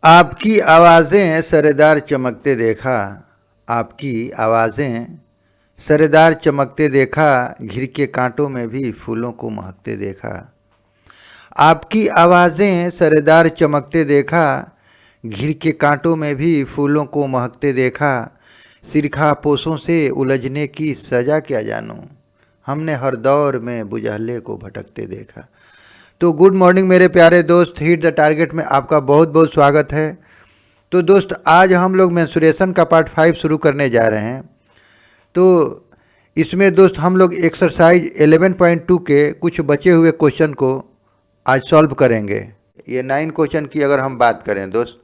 आपकी आवाज़ें सरेदार चमकते देखा, आपकी आवाज़ें सरेदार चमकते देखा, घिर के कांटों में भी फूलों को महकते देखा। आपकी आवाज़ें सरेदार चमकते देखा, घिर के कांटों में भी फूलों को महकते देखा। सिरखा पोसों से उलझने की सज़ा क्या जानूं, हमने हर दौर में बुझाले को भटकते देखा। तो गुड मॉर्निंग मेरे प्यारे दोस्त, हिट द टारगेट में आपका बहुत बहुत स्वागत है। तो दोस्त, आज हम लोग मेंसुरेशन का पार्ट 5 शुरू करने जा रहे हैं। तो इसमें दोस्त हम लोग एक्सरसाइज 11.2 के कुछ बचे हुए क्वेश्चन को आज सॉल्व करेंगे। ये 9 क्वेश्चन की अगर हम बात करें दोस्त,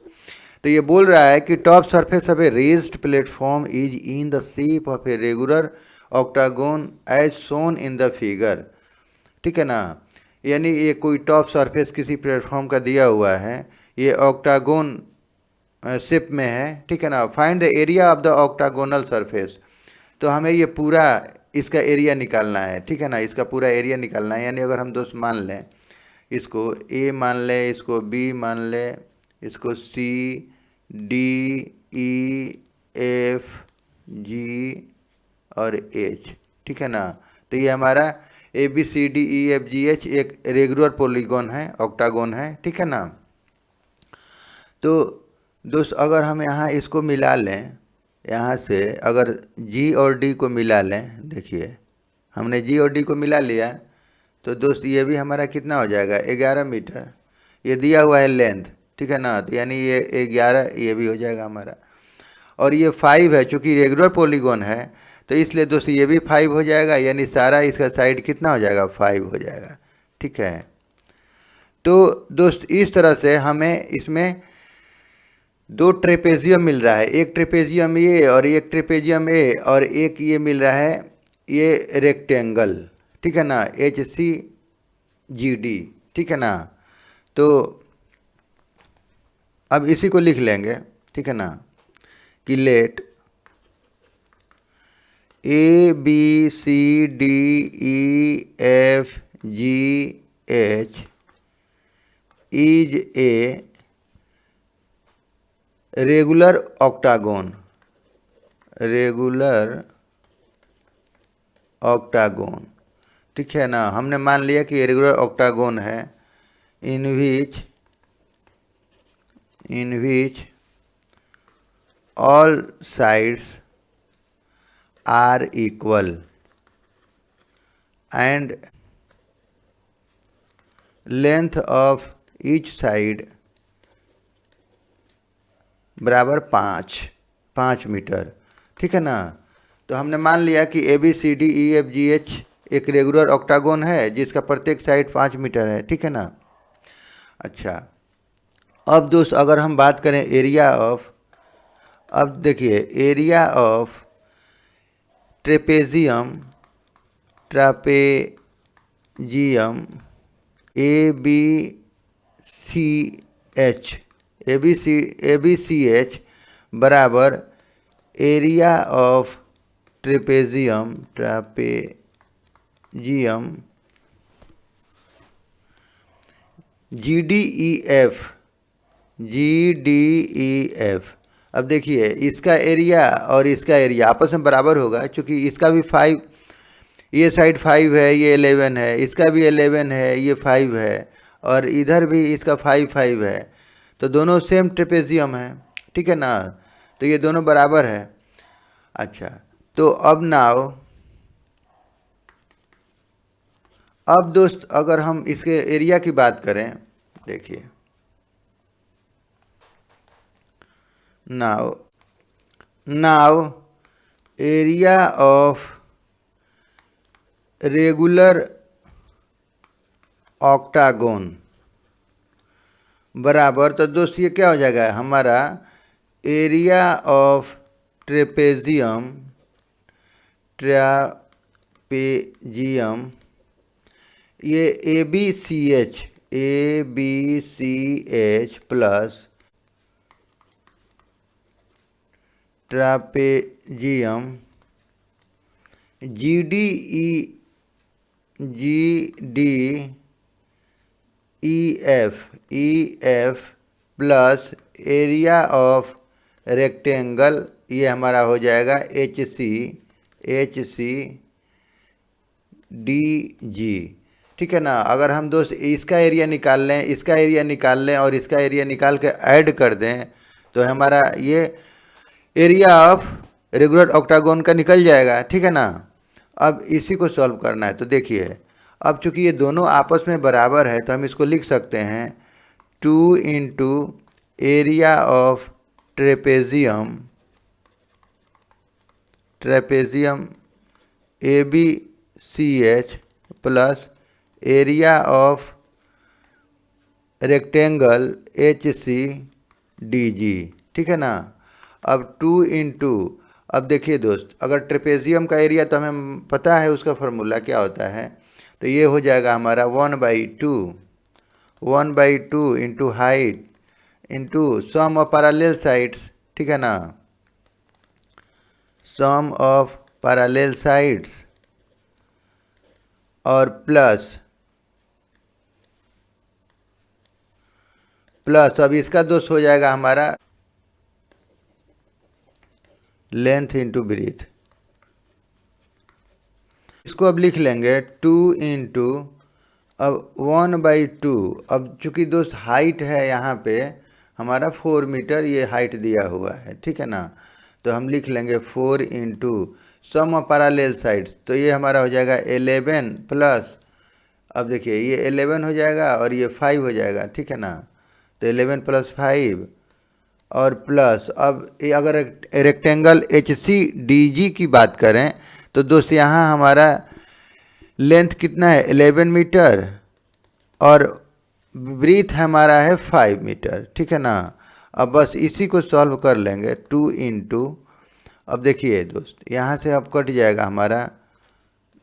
तो ये बोल रहा है कि top surface of a raised platform is in the shape of a regular octagon as shown in the figure. ठीक है ना, यानी ये कोई टॉप सरफेस किसी प्लेटफॉर्म का दिया हुआ है, ये ऑक्टागोन शेप में है। ठीक है ना, find the area of the octagonal surface. तो हमें ये पूरा इसका एरिया निकालना है। ठीक है ना, इसका पूरा एरिया निकालना है। यानी अगर हम दोस्त मान लें, इसको ए मान लें, इसको बी मान लें, इसको सी डी ई एफ जी और एच। ठीक है ना, तो ये हमारा A B C D E F G H एक रेगुलर पॉलीगॉन है, ऑक्टागोन है। ठीक है ना, तो दोस्त अगर हम यहाँ इसको मिला लें, यहाँ से अगर जी और डी को मिला लें, देखिए हमने जी और डी को मिला लिया, तो दोस्त ये भी हमारा कितना हो जाएगा, 11 मीटर। ये दिया हुआ है लेंथ। ठीक है ना, तो यानी ये 11 ये भी हो जाएगा हमारा। और ये 5 है, चूँकि रेगुलर पॉलीगॉन है तो इसलिए दोस्त ये भी 5 हो जाएगा। यानी सारा इसका साइड कितना हो जाएगा, 5 हो जाएगा। ठीक है, तो दोस्त इस तरह से हमें इसमें दो ट्रेपेजियम मिल रहा है, एक ट्रेपेजियम ये और एक ट्रेपेजियम ए, और एक ये मिल रहा है ये रेक्टेंगल। ठीक है ना, एच सी जी डी। ठीक है ना, तो अब इसी को लिख लेंगे। ठीक है ना, कि let A B C D E F G H is a regular octagon, regular octagon. ठीक है ना, हमने मान लिया कि रेगुलर ऑक्टागोन है, in which all sides are equal and length of each side बराबर 5 मीटर। ठीक है ना, तो हमने मान लिया कि A B C D E F G H एक रेगुलर ऑक्टागोन है जिसका प्रत्येक साइड 5 मीटर है। ठीक है ना, अच्छा अब दोस्त अगर हम बात करें एरिया ऑफ, अब देखिए area of trapezium A B C H बराबर area of trapezium G D E F. अब देखिए इसका एरिया और इसका एरिया आपस में बराबर होगा, क्योंकि इसका भी 5, ये साइड 5 है, ये 11 है, इसका भी 11 है, ये 5 है, और इधर भी इसका 5 है, तो दोनों सेम ट्रेपेजियम है। ठीक है ना, तो ये दोनों बराबर है। अच्छा, तो अब दोस्त अगर हम इसके एरिया की बात करें, देखिए now area of regular octagon बराबर, तो दोस्त ये क्या हो जाएगा हमारा एरिया ऑफ ट्रेपेजियम ये A B C H plus trapezium G D E F plus area of rectangle, ये हमारा हो जाएगा HC DG। ठीक है ना। अगर हम दोस्त इसका एरिया निकाल लें, इसका एरिया निकाल लें और इसका एरिया निकाल के ऐड कर दें तो हमारा ये एरिया ऑफ रेगुलर ऑक्टागोन का निकल जाएगा। ठीक है ना। अब इसी को सॉल्व करना है। तो देखिए, अब चूंकि ये दोनों आपस में बराबर है तो हम इसको लिख सकते हैं 2 into area of trapezium ABCH plus area of rectangle HCDG। ठीक है ना। अब 2 इंटू, अब देखिए दोस्त, अगर ट्रेपेजियम का एरिया तो हमें पता है उसका फॉर्मूला क्या होता है, तो ये हो जाएगा हमारा 1/2 into height into sum of parallel sides. ठीक है ना, सम ऑफ पैरेलल साइड्स और प्लस अब इसका दोस्त हो जाएगा हमारा लेंथ इंटू ब्रीथ। इसको अब लिख लेंगे 2 इंटू, अब 1/2। अब चूंकि दोस्त हाइट है यहाँ पे हमारा 4 मीटर ये हाइट दिया हुआ है। ठीक है ना। तो हम लिख लेंगे 4 into sum of parallel sides, तो ये हमारा हो जाएगा 11 प्लस, अब देखिए ये 11 हो जाएगा और ये 5 हो जाएगा। ठीक है ना। तो 11 + 5 और प्लस, अब ये अगर रेक्टेंगल HCDG की बात करें तो दोस्त यहाँ हमारा लेंथ कितना है 11 मीटर और ब्रीथ हमारा है 5 मीटर। ठीक है ना। अब बस इसी को सॉल्व कर लेंगे 2 इंटू, अब देखिए दोस्त यहाँ से अब कट जाएगा हमारा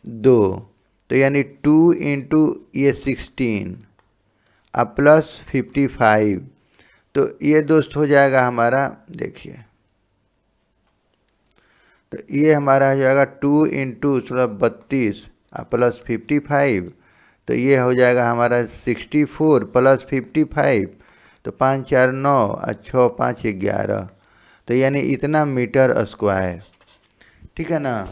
2, तो यानी 2 इंटू ये 16 अब प्लस 55, तो ये दोस्त हो जाएगा हमारा, देखिए तो ये हमारा हो जाएगा 2 इंटू 32 प्लस 55, तो ये हो जाएगा हमारा 64 प्लस 55, तो 5 4 9 और 6 5 11, तो यानी इतना मीटर स्क्वायर। ठीक है ना।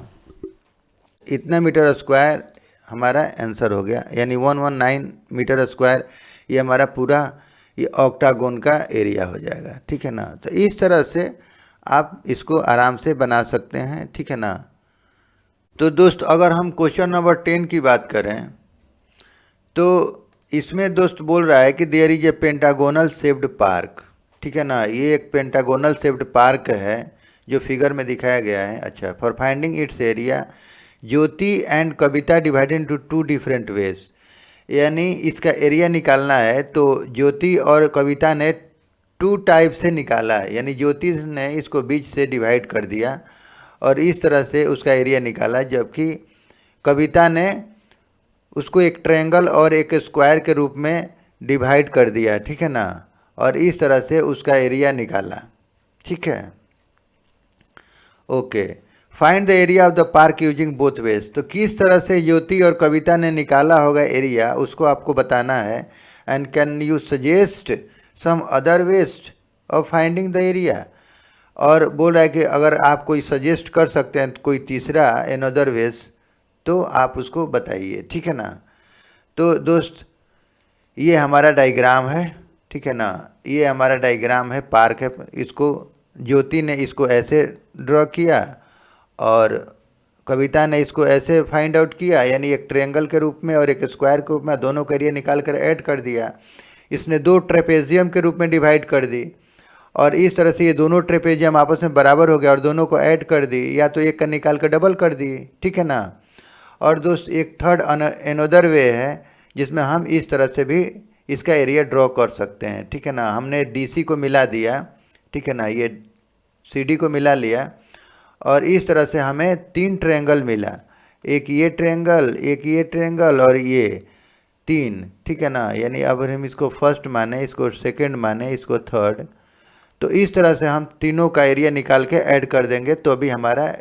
इतना मीटर स्क्वायर हमारा आंसर हो गया, यानी 119 मीटर स्क्वायर ये हमारा पूरा ये ऑक्टागोन का एरिया हो जाएगा। ठीक है ना। तो इस तरह से आप इसको आराम से बना सकते हैं। ठीक है ना। तो दोस्त अगर हम क्वेश्चन नंबर 10 की बात करें तो इसमें दोस्त बोल रहा है कि there is a pentagonal shaped park. ठीक है ना। ये एक पेंटागोनल शेप्ड पार्क है जो फिगर में दिखाया गया है। अच्छा, for finding it's area Jyoti and Kavita divided into 2 different ways, यानी इसका एरिया निकालना है तो ज्योति और कविता ने 2 टाइप से निकाला है, यानी ज्योति ने इसको बीच से डिवाइड कर दिया और इस तरह से उसका एरिया निकाला, जबकि कविता ने उसको एक ट्रायंगल और एक स्क्वायर के रूप में डिवाइड कर दिया। ठीक है ना। और इस तरह से उसका एरिया निकाला। ठीक है। Okay, find the area of the park using both ways, तो किस तरह से ज्योति और कविता ने निकाला होगा एरिया उसको आपको बताना है। And can you suggest some other ways of finding the area, और बोल रहा है कि अगर आप कोई सजेस्ट कर सकते हैं कोई तीसरा अनदर वेज तो आप उसको बताइए। ठीक है ना। तो दोस्त ये हमारा डायग्राम है। ठीक है ना। ये हमारा डायग्राम है, पार्क है। इसको ज्योति ने इसको ऐसे ड्रॉ किया और कविता ने इसको ऐसे फाइंड आउट किया, यानी एक ट्रायंगल के रूप में और एक स्क्वायर के रूप में, दोनों का एरिया निकाल कर ऐड कर दिया। इसने 2 ट्रेपेजियम के रूप में डिवाइड कर दी और इस तरह से ये दोनों ट्रेपेजियम आपस में बराबर हो गया और दोनों को ऐड कर दी, या तो एक का निकाल कर डबल कर दी। ठीक है ना। और दोस्त एक थर्ड अनदर वे है जिसमें हम इस तरह से भी इसका एरिया ड्रॉ कर सकते हैं। ठीक है ना। हमने DC को मिला दिया। ठीक है ना। ये CD को मिला लिया और इस तरह से हमें 3 ट्रायंगल मिला, एक ये ट्रायंगल, एक ये ट्रायंगल और ये 3। ठीक है ना। यानी अब हम इसको फर्स्ट माने, इसको सेकंड माने, इसको थर्ड, तो इस तरह से हम तीनों का एरिया निकाल के ऐड कर देंगे तो अभी हमारा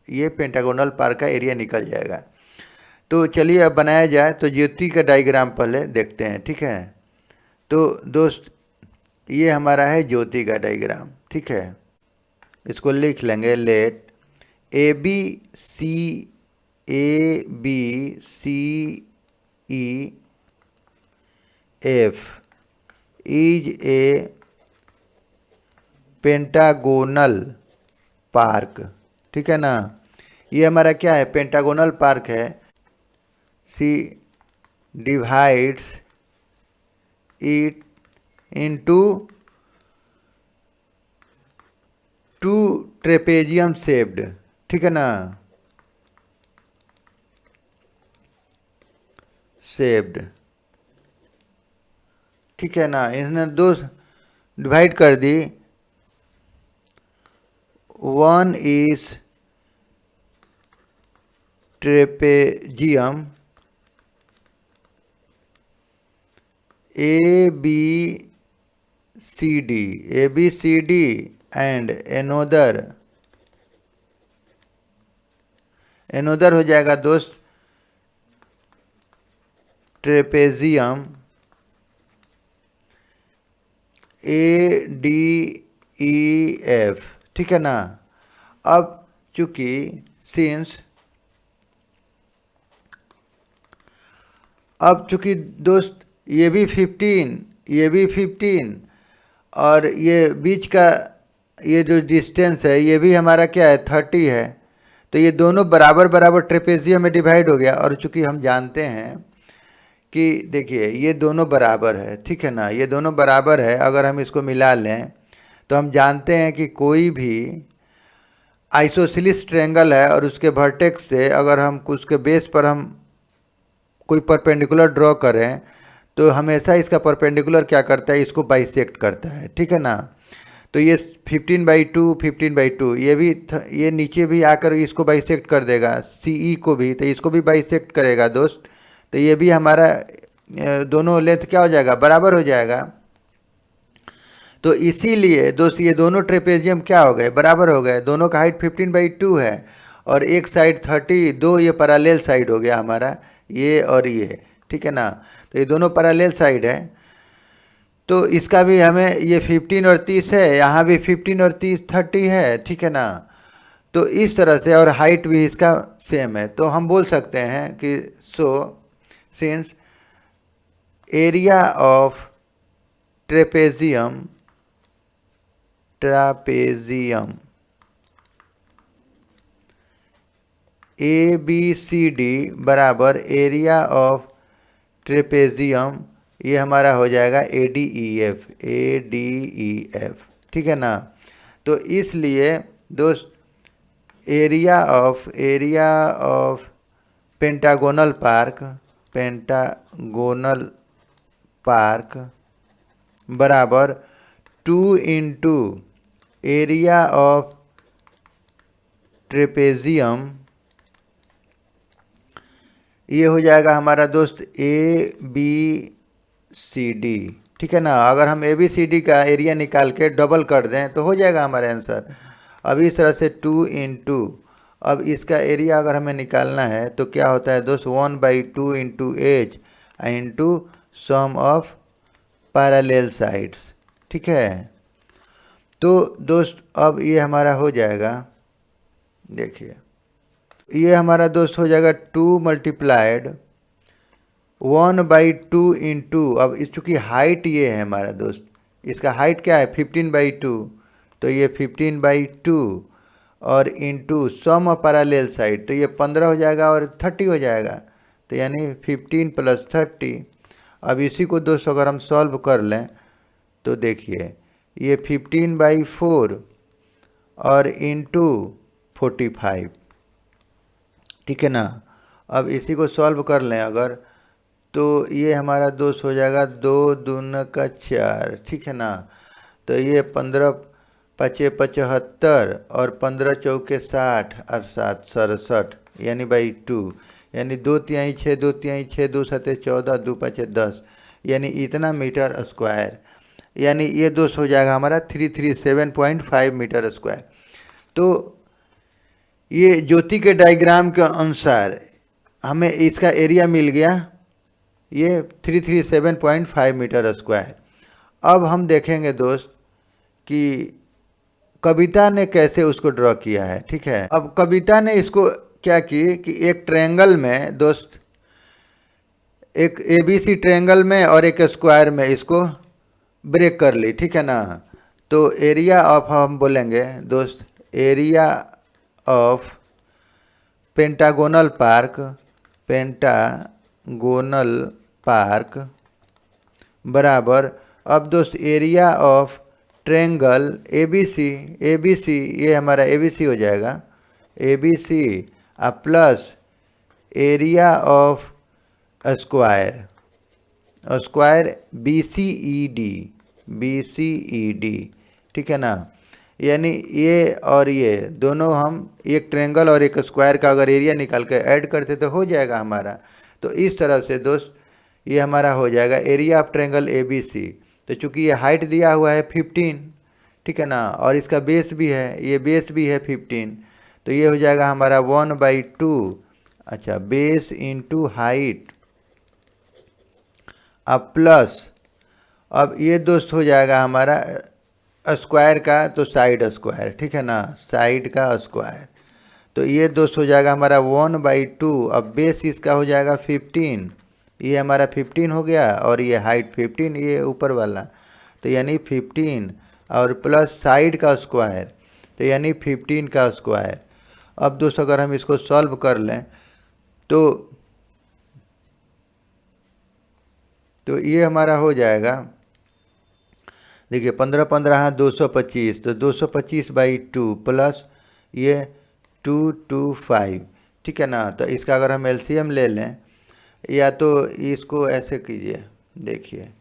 ये पेंटागोनल पार्क का एरिया निकल जाएगा। तो चलिए अब बनाया जाए। तो ज्योति का डायग्राम पहले देखते हैं। ठीक है। तो दोस्त ये हमारा है ज्योति का डायग्राम, ठीक है। इसको लिख लेंगे, let A B C E F is a pentagonal park, ठीक है ना। ये हमारा क्या है, पेंटागोनल पार्क है। She divides it into two trapezium shaped, ठीक है ना, शेप्ड, ठीक है ना। इसने दो डिवाइड कर दी। One is trapezium A B C D and another हो जाएगा दोस्त trapezium A D E F, ठीक है ना। अब चूंकि दोस्त ये भी 15 और ये बीच का ये जो डिस्टेंस है ये भी हमारा क्या है 30 है, तो ये दोनों बराबर बराबर ट्रेपेजियम में डिवाइड हो गया। और चूंकि हम जानते हैं कि देखिए ये दोनों बराबर है, ठीक है ना, ये दोनों बराबर है। अगर हम इसको मिला लें तो हम जानते हैं कि कोई भी आइसोसेलेस ट्रायंगल है और उसके वर्टेक्स से अगर हम उसके बेस पर हम कोई परपेंडिकुलर ड्रॉ करें तो हमेशा इसका परपेंडिकुलर क्या करता है, इसको बाइसेक्ट करता है, ठीक है ना। तो ये 15/2 ये नीचे भी आकर इसको बाइसेक्ट कर देगा, CE को भी, तो इसको भी बाइसेक्ट करेगा दोस्त। तो ये भी हमारा दोनों लेंथ क्या हो जाएगा, बराबर हो जाएगा। तो इसीलिए दोस्त ये दोनों ट्रेपेजियम क्या हो गए, बराबर हो गए। दोनों का हाइट 15/2 है और एक साइड 30, दो ये पैरेलल साइड हो गया हमारा, ये और ये, ठीक है ना। तो ये दोनों पैरेलल साइड है, तो इसका भी हमें ये 15 और 30 है, यहाँ भी 15 और 30 है, ठीक है ना। तो इस तरह से, और हाइट भी इसका सेम है, तो हम बोल सकते हैं कि since area of trapezium ABCD बराबर एरिया ऑफ ट्रेपेजियम, ये हमारा हो जाएगा ADEF, ठीक है ना। तो इसलिए दोस्त एरिया ऑफ पेंटागोनल पार्क बराबर 2 इंटू एरिया ऑफ ट्रेपेजियम, ये हो जाएगा हमारा दोस्त ABCD, ठीक है ना। अगर हम ABCD का एरिया निकाल के डबल कर दें तो हो जाएगा हमारा आंसर। अब इस तरह से 2 इंटू, अब इसका एरिया अगर हमें निकालना है तो क्या होता है दोस्त, 1/2 into H into sum of parallel sides, ठीक है। तो दोस्त अब ये हमारा हो जाएगा, देखिए ये हमारा दोस्त हो जाएगा 2 मल्टीप्लाइड 1/2 इंटू, अब इस चूँकि हाइट ये है हमारा दोस्त, इसका हाइट क्या है 15/2, तो ये 15/2 और into sum of parallel side, तो ये 15 हो जाएगा और 30 हो जाएगा, तो यानी 15 + 30। अब इसी को दोस्तों अगर हम सॉल्व कर लें तो देखिए ये 15/4 और इंटू 45, ठीक है ना। अब इसी को सॉल्व कर लें अगर, तो ये हमारा दोस्त हो जाएगा 2 दूना का 4, ठीक है ना। तो ये 15×5 = 75 और 15 चौके 60 और 7 67, यानी 2, यानी 2 तिहाई 6, 2 तिहाई 6, 2 7 14, 2 5 10, यानी इतना मीटर स्क्वायर, यानी ये दोस्त हो जाएगा हमारा 337.5 मीटर स्क्वायर। तो ये ज्योति के डायग्राम के अनुसार हमें इसका एरिया मिल गया, ये 337.5 मीटर स्क्वायर। अब हम देखेंगे दोस्त कि कविता ने कैसे उसको ड्रॉ किया है। ठीक है, अब कविता ने इसको क्या की कि एक ट्रायंगल में दोस्त, एक एबीसी ट्रायंगल में और एक स्क्वायर में इसको ब्रेक कर ली। ठीक है ना, तो एरिया ऑफ हम बोलेंगे दोस्त, area of pentagonal park, pentagonal park बराबर, अब दोस्त area of triangle ABC, ABC ये हमारा एबीसी हो जाएगा, ABC plus area of square, square BCED, BCED. ठीक है ना, यानी ये और ये दोनों हम एक ट्रायंगल और एक स्क्वायर का अगर एरिया निकाल के ऐड करते तो हो जाएगा हमारा। तो इस तरह से दोस्त ये हमारा हो जाएगा एरिया ऑफ ट्रायंगल एबीसी। तो चूंकि ये हाइट दिया हुआ है 15, ठीक है ना, और इसका बेस भी है, ये बेस भी है 15, तो ये हो जाएगा हमारा 1/2, अच्छा, बेस इंटू हाइट अब प्लस, अब ये दोस्त हो जाएगा हमारा स्क्वायर का तो साइड स्क्वायर, ठीक है ना, साइड का स्क्वायर, तो ये दोस्त हो जाएगा हमारा 1/2। अब बेस इसका हो जाएगा 15, ये हमारा 15 हो गया और ये हाइट 15, ये ऊपर वाला, तो यानी 15 और प्लस साइड का स्क्वायर, तो यानी 15 का स्क्वायर। अब दोस्त अगर हम इसको सॉल्व कर लें तो ये हमारा हो जाएगा, देखिए 15 15 हाँ 225, तो 225/2 प्लस ये 225, ठीक है ना। तो इसका अगर हम एलसीएम ले लें, या तो इसको ऐसे कीजिए, देखिए,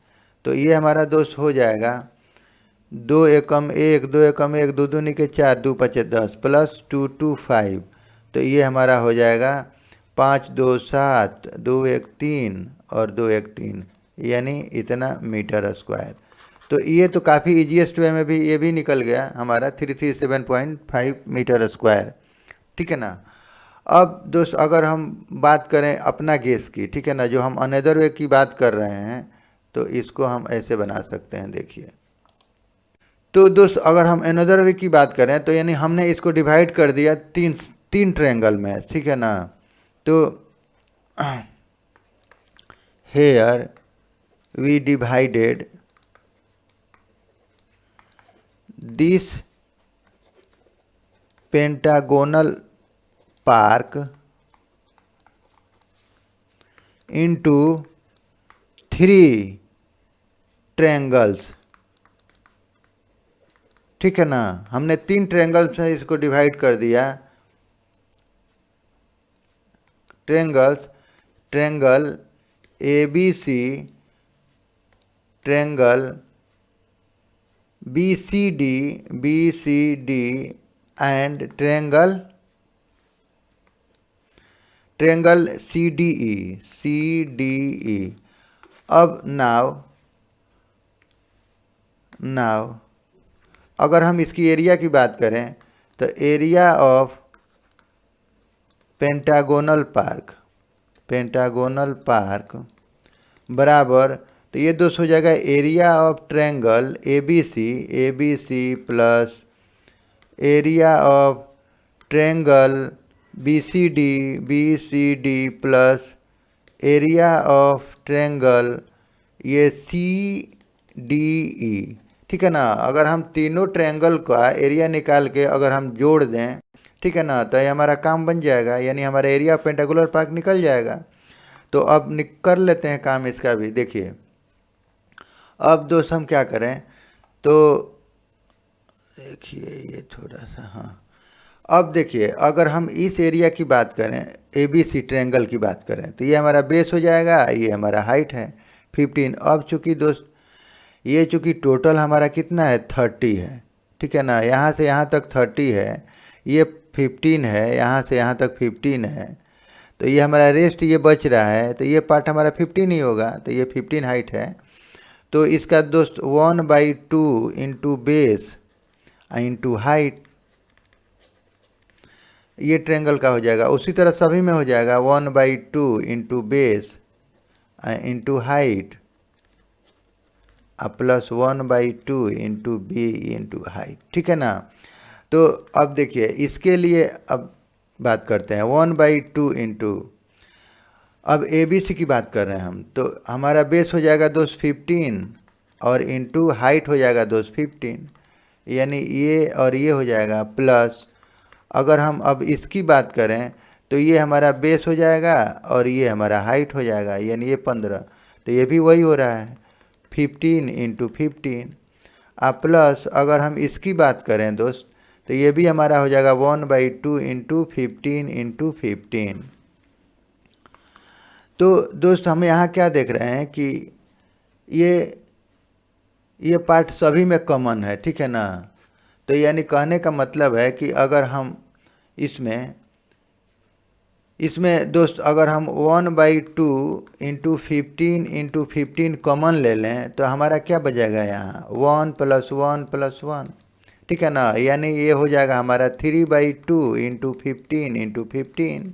तो ये हमारा दोस्त हो जाएगा 2 एकम 1, 2 एकम 1, 2 दूनी के 4, 2 5 10 प्लस 225, तो ये हमारा हो जाएगा 5 2 7, 2 1 3 और 2 1 3, यानी इतना मीटर स्क्वायर। तो ये तो काफ़ी ईजीएस्ट वे में भी ये भी निकल गया हमारा 337.5 मीटर स्क्वायर, ठीक है ना। अब दोस्त अगर हम बात करें अपना गैस की, ठीक है ना, जो हम अनदर वे की बात कर रहे हैं, तो इसको हम ऐसे बना सकते हैं, देखिए। तो दोस्त अगर हम अनदर वे की बात करें तो यानी हमने इसको डिवाइड कर दिया तीन ट्रायंगल में, ठीक है ना। तो here we divided this pentagonal park into 3 triangles, ठीक है ना। हमने 3 ट्रायंगल्स में इसको डिवाइड कर दिया, triangles, triangle ABC, triangle BCD, BCD and triangle CDE, CDE. अब नाउ अगर हम इसकी एरिया की बात करें तो एरिया ऑफ पेंटागोनल पार्क बराबर, तो ये दोस्त हो जाएगा area of triangle ABC plus area of triangle BCD plus area of triangle ये सीडीई, ठीक है ना। अगर हम तीनों ट्रायंगल का एरिया निकाल के अगर हम जोड़ दें, ठीक है ना, तो ये हमारा काम बन जाएगा, यानी हमारा एरिया पेंटागोनल पार्क निकल जाएगा। तो अब कर लेते हैं काम इसका भी, देखिए। अब दोस्त हम क्या करें, तो देखिए ये थोड़ा सा, हाँ, अब देखिए अगर हम इस एरिया की बात करें, एबीसी ट्रायंगल की बात करें, तो ये हमारा बेस हो जाएगा, ये हमारा हाइट है 15। अब चूँकि दोस्त ये चूँकि टोटल हमारा कितना है 30 है, ठीक है ना, यहाँ से यहाँ तक 30 है, ये 15 है, यहाँ से यहाँ तक 15 है, तो ये हमारा रेस्ट ये बच रहा है, तो ये पार्ट हमारा 15 ही होगा, तो ये 15 हाइट है। तो इसका दोस्त 1/2 इंटू बेस इंटू हाइट, ये ट्रायंगल का हो जाएगा। उसी तरह सभी में हो जाएगा 1/2 into base into height, plus 1/2 into B into height, ठीक है ना। तो अब देखिए इसके लिए अब बात करते हैं 1/2 इंटू, अब ए बी सी की बात कर रहे हैं हम, तो हमारा बेस हो जाएगा दोस्त 15 और इंटू हाइट हो जाएगा दोस्त 15, यानी ये और ये हो जाएगा प्लस, अगर हम अब इसकी बात करें तो ये हमारा बेस हो जाएगा और ये हमारा हाइट हो जाएगा, यानी ये 15, तो ये भी वही हो रहा है 15 इंटू 15। अब प्लस अगर हम इसकी बात करें दोस्त तो ये भी हमारा हो जाएगा 1/2 इंटू 15 इंटू 15। तो दोस्त हम यहाँ क्या देख रहे हैं कि ये पार्ट सभी में कॉमन है, ठीक है ना। तो यानी कहने का मतलब है कि अगर हम इसमें दोस्त अगर हम 1/2 इंटू 15 कॉमन ले लें तो हमारा क्या बचेगा यहाँ 1 + 1 + 1, ठीक है ना। यानी ये हो जाएगा हमारा 3/2 इंटू 15 इंटू 15,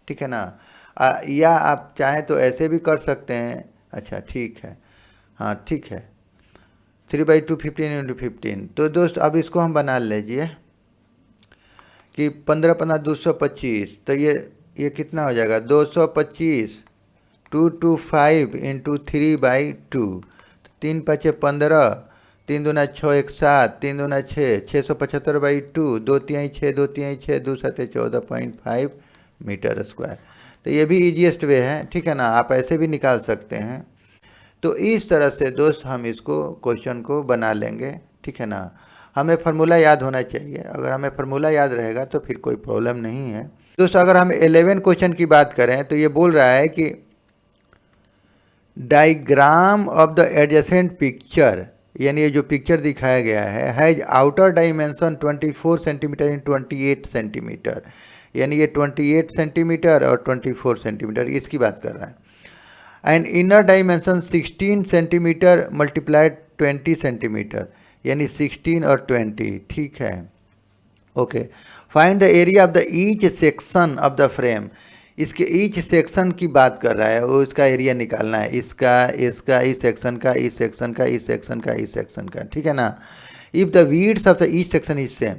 ठीक है ना। या आप चाहें तो ऐसे भी कर सकते हैं, अच्छा ठीक है, हाँ ठीक है 3/2 15 इंटू 15। तो दोस्त अब इसको हम बना लीजिए कि 15 × 15 225, तो ये कितना हो जाएगा 225 225 इंटू 3/2, 3 × 5 = 15, 3 दूना 6 1 7, 3 दूना 6 675/2, 2 तिहाई 6 2 तिहाई 6 2 7 14.5 मीटर स्क्वायर। तो ये भी ईजीएस्ट वे है, ठीक है ना, आप ऐसे भी निकाल सकते हैं। तो इस तरह से दोस्त हम इसको क्वेश्चन को बना लेंगे, ठीक है ना। हमें फार्मूला याद होना चाहिए, अगर हमें फार्मूला याद रहेगा तो फिर कोई प्रॉब्लम नहीं है। दोस्तों अगर हम 11 क्वेश्चन की बात करें तो ये बोल रहा है कि diagram of the adjacent picture, यानी ये जो पिक्चर दिखाया गया है has outer dimension 24 centimetre in 28 centimetre, यानी ये 28 सेंटीमीटर और 24 सेंटीमीटर इसकी बात कर रहा है। And inner dimension 16 centimetre × 20 centimetre, यानी 16 और 20, ठीक है okay. Find the area of the each section of the frame, इसके ईच सेक्शन की बात कर रहा है, वो इसका एरिया निकालना है, इसका इस सेक्शन का, इस सेक्शन का, इस सेक्शन का, इस सेक्शन का, ठीक है ना। If the width of the each section is same,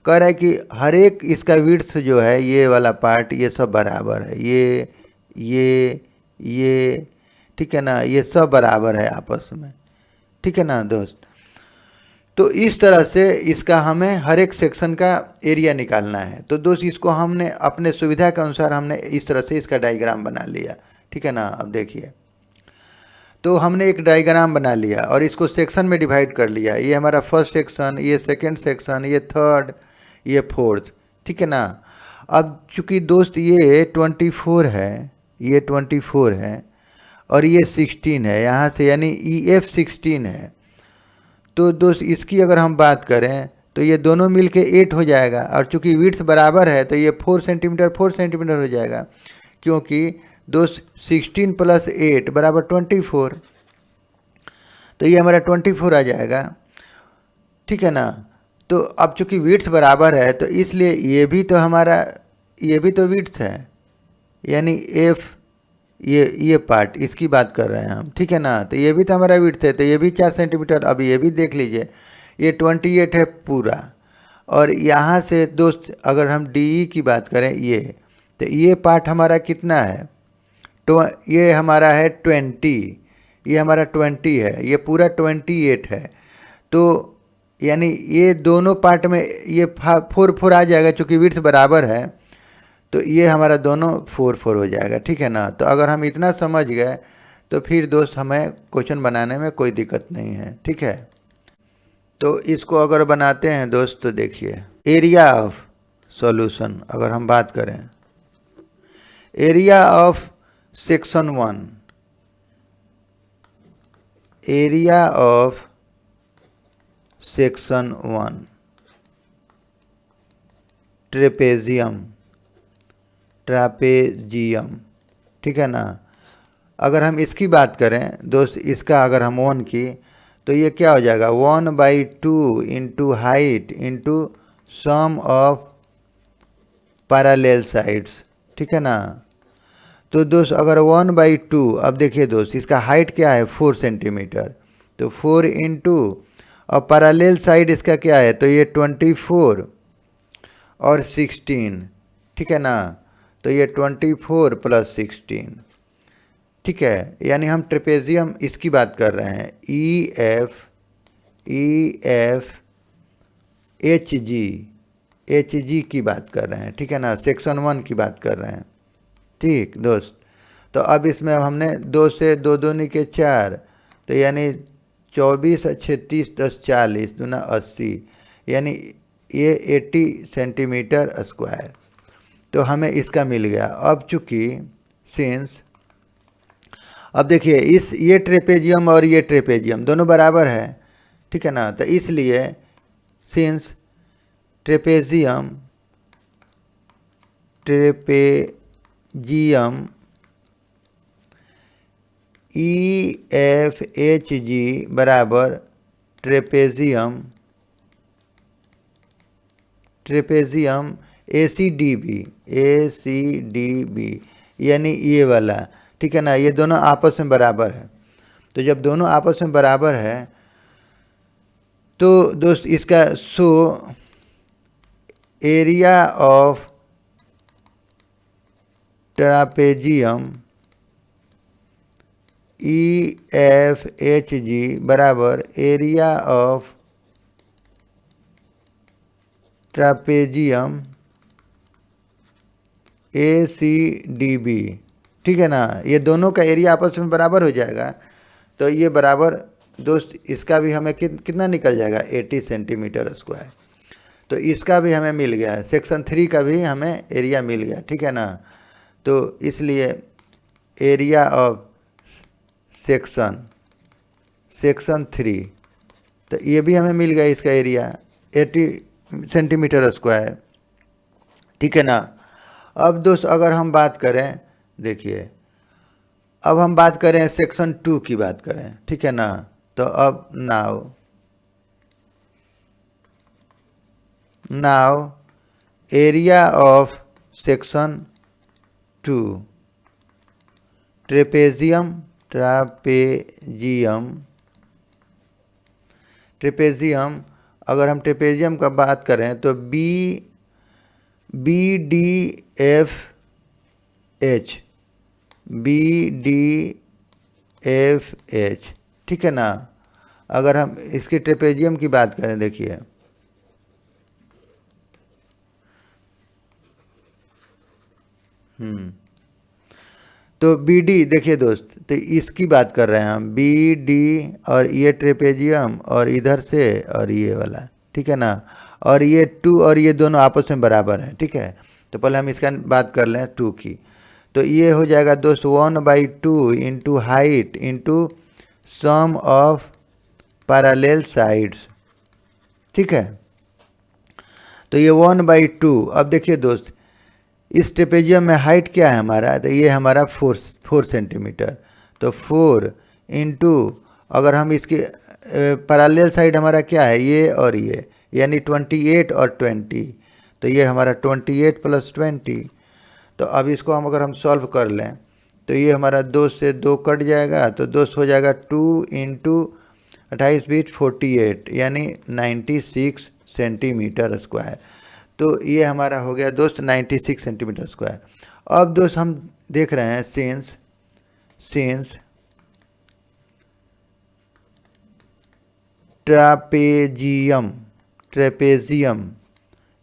कह रहा है कि हर एक इसका विड्थ जो है ये वाला पार्ट ये सब बराबर है, ये ठीक है ना, ये सब बराबर है आपस में, ठीक है ना दोस्त। तो इस तरह से इसका हमें हर एक सेक्शन का एरिया निकालना है। तो दोस्त इसको हमने अपने सुविधा के अनुसार हमने इस तरह से इसका डायग्राम बना लिया, ठीक है ना। अब देखिए तो हमने एक डायग्राम बना लिया और इसको सेक्शन में डिवाइड कर लिया, ये हमारा फर्स्ट सेक्शन, ये सेकंड सेक्शन, ये थर्ड, ये फोर्थ, ठीक है ना। अब चूँकि दोस्त ये 24 है, ये 24 है और ये 16 है यहाँ से, यानी EF 16 है। तो दोस्त इसकी अगर हम बात करें तो ये दोनों मिलके 8 हो जाएगा, और चूँकि विड्थ बराबर है तो ये 4 सेंटीमीटर हो जाएगा, क्योंकि दोस्त 16 + 8 = 24, तो ये हमारा 24 आ जाएगा, ठीक है ना। तो अब चूँकि विड्थ बराबर है तो इसलिए ये भी तो हमारा, ये भी तो विड्थ है, यानी F ये पार्ट इसकी बात कर रहे हैं हम, ठीक है ना। तो ये भी तो हमारा विड्थ है, तो ये भी 4 सेंटीमीटर। अब ये भी देख लीजिए ये 28 है पूरा, और यहाँ से दोस्त अगर हम DE की बात करें ये, तो ये पार्ट हमारा कितना है, तो ये हमारा है 20, ये हमारा 20 है, ये पूरा 28 है। तो यानी ये दोनों पार्ट में ये 4 आ जाएगा, चूँकि विड्थ बराबर है तो ये हमारा दोनों 4 हो जाएगा, ठीक है ना। तो अगर हम इतना समझ गए तो फिर दोस्त हमें क्वेश्चन बनाने में कोई दिक्कत नहीं है, ठीक है। तो इसको अगर बनाते हैं दोस्त तो देखिए एरिया ऑफ सॉल्यूशन, अगर हम बात करें area of section 1, area of section 1 trapezium, ठीक है ना। अगर हम इसकी बात करें दोस्त, इसका अगर हम 1 की तो ये क्या हो जाएगा 1/2 into height into sum of parallel sides, ठीक है ना। तो दोस्त अगर 1/2, अब देखिए दोस्त इसका हाइट क्या है 4 सेंटीमीटर, तो 4 इंटू, और पैरेलल साइड इसका क्या है, तो ये 24 और 16, ठीक है ना। तो ये 24 प्लस 16, ठीक है। यानी हम ट्रेपेजियम इसकी बात कर रहे हैं, ई एफ एच जी की बात कर रहे हैं, ठीक है ना, सेक्शन 1 की बात कर रहे हैं। ठीक दोस्त, तो अब इसमें हमने 2 से 2 दूनी के 4, तो यानी 24 और 36 10 40 दूना 80, यानी ये 80 सेंटीमीटर स्क्वायर। तो हमें इसका मिल गया। अब चूँकि सिंस, अब देखिए ये ट्रेपेजियम और ये ट्रेपेजियम दोनों बराबर है, ठीक है ना। तो इसलिए सिंस ट्रेपेजियम EFHG बराबर ट्रेपेजियम ACDB, यानी ये वाला, ठीक है ना। ये दोनों आपस में बराबर है। तो जब दोनों आपस में बराबर है तो दोस्त इसका so area of trapezium EFHG बराबर एरिया ऑफ ट्रापेजियम ACDB, ठीक है ना। ये दोनों का एरिया आपस में बराबर हो जाएगा। तो ये बराबर दोस्त इसका भी हमें कितना निकल जाएगा, 80 सेंटीमीटर स्क्वायर। तो इसका भी हमें मिल गया है, सेक्शन 3 का भी हमें एरिया मिल गया, ठीक है ना। तो इसलिए एरिया ऑफ सेक्शन 3, तो ये भी हमें मिल गया, इसका एरिया 80 सेंटीमीटर स्क्वायर, ठीक है ना। अब दोस्त अगर हम बात करें, देखिए अब हम बात करें सेक्शन 2 की बात करें, ठीक है ना। तो अब now area of section 2 trapezium अगर हम ट्रेपेजियम का बात करें तो BDFH, ठीक है ना। अगर हम इसकी ट्रेपेजियम की बात करें, देखिए तो BD, देखिए दोस्त, तो इसकी बात कर रहे हैं हम, BD और ये ट्रेपेजियम और इधर से और ये वाला, ठीक है ना। और ये 2 और ये दोनों आपस में बराबर हैं, ठीक है। तो पहले हम इसका बात कर लें 2 की। तो ये हो जाएगा दोस्त 1/2 into height into sum of parallel sides, ठीक है। तो ये 1/2। अब देखिए दोस्त, इस ट्रेपेजियम में हाइट क्या है हमारा, तो ये हमारा 4 सेंटीमीटर। तो 4 इंटू, अगर हम इसके पैरेलल साइड हमारा क्या है, ये और ये, यानी 28 और 20, तो ये हमारा 28 प्लस 20। तो अब इसको अगर हम सॉल्व कर लें तो ये हमारा 2 से 2 कट जाएगा, तो 2 हो जाएगा 2 इंटू 28 48, यानी 96 सेंटीमीटर स्क्वायर। तो ये हमारा हो गया दोस्त 96 सेंटीमीटर स्क्वायर। अब दोस्त हम देख रहे हैं सिंस ट्रापेजियम,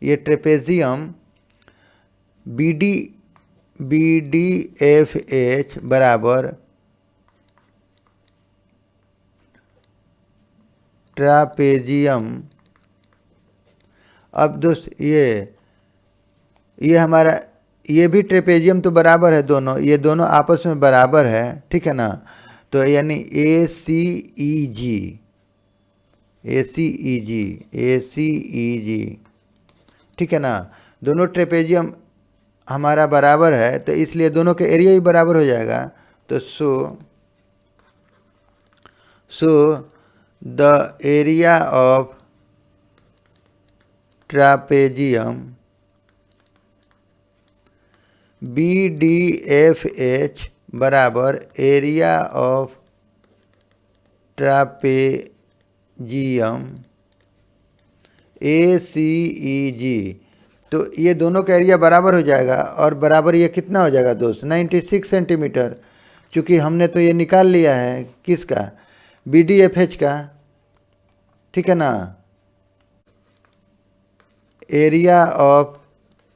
ये ट्रेपेजियम BDFH बराबर ट्रापेजियम। अब दोस्त ये हमारा, ये भी ट्रेपेजियम तो बराबर है, दोनों ये दोनों आपस में बराबर है, ठीक है ना। तो यानी ACEG, ठीक है ना। दोनों ट्रेपेजियम हमारा बराबर है, तो इसलिए दोनों के एरिया भी बराबर हो जाएगा। तो so the area of trapezium BDFH बराबर एरिया ऑफ ट्रापेजियम ACEG। तो ये दोनों का एरिया बराबर हो जाएगा, और बराबर ये कितना हो जाएगा दोस्त, 96 सेंटीमीटर। चूँकि हमने तो ये निकाल लिया है किसका, BDFH का, ठीक है ना। एरिया ऑफ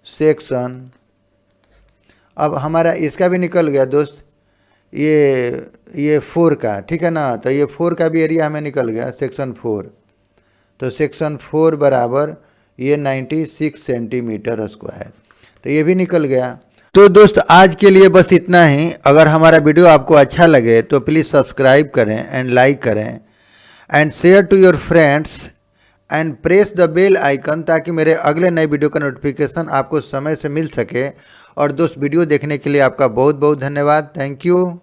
सेक्शन, अब हमारा इसका भी निकल गया दोस्त, ये 4 का, ठीक है ना। तो ये 4 का भी एरिया हमें निकल गया, सेक्शन 4। तो सेक्शन 4 बराबर ये 96 सेंटीमीटर स्क्वायर, तो ये भी निकल गया। तो दोस्त आज के लिए बस इतना ही। अगर हमारा वीडियो आपको अच्छा लगे तो प्लीज़ सब्सक्राइब करें एंड लाइक करें and share to your friends and press the bell icon, ताकि मेरे अगले नए वीडियो का नोटिफिकेशन आपको समय से मिल सके। और दोस्त वीडियो देखने के लिए आपका बहुत बहुत धन्यवाद। Thank you.